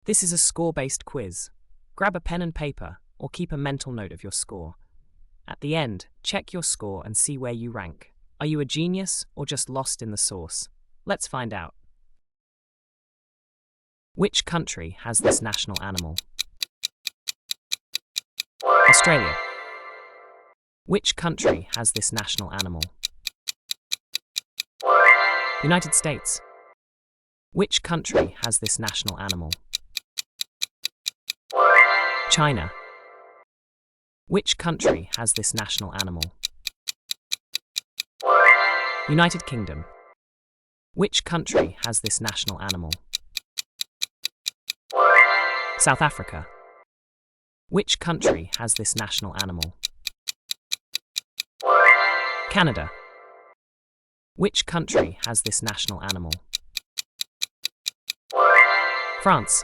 This is a score-based quiz. Grab a pen and paper, or keep a mental note of your score. At the end, check your score and see where you rank. Are you a genius or just lost in the sauce? Let's find out. Which country has this national animal? Australia. Which country has this national animal? United States. Which country has this national animal? China. Which country has this national animal? United Kingdom. Which country has this national animal? South Africa. Which country has this national animal? Canada. Which country has this national animal? France.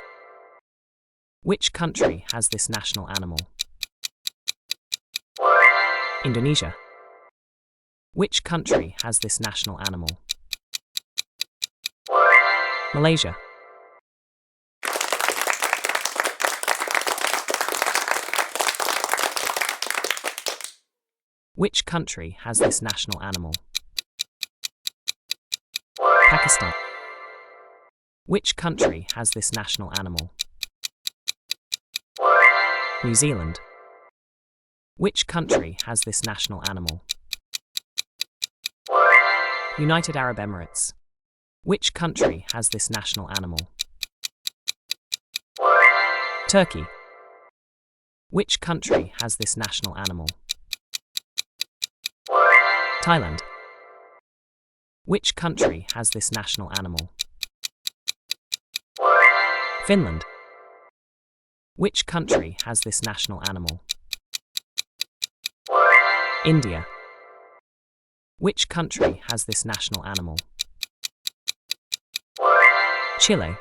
Which country has this national animal? Indonesia. Which country has this national animal? Malaysia. Which country has this national animal? Pakistan. Which country has this national animal? New Zealand. Which country has this national animal? United Arab Emirates. Which country has this national animal? Turkey. Which country has this national animal? Thailand. Which country has this national animal? Finland. Which country has this national animal? India. Which country has this national animal? Chile.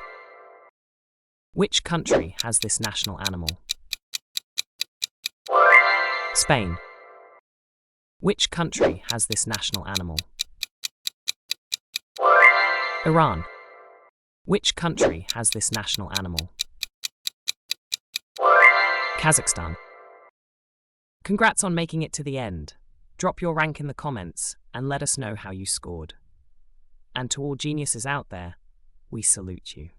Which country has this national animal? Spain. Which country has this national animal? Iran. Which country has this national animal? Kazakhstan. Congrats on making it to the end. Drop your rank in the comments and let us know how you scored. And to all geniuses out there, we salute you.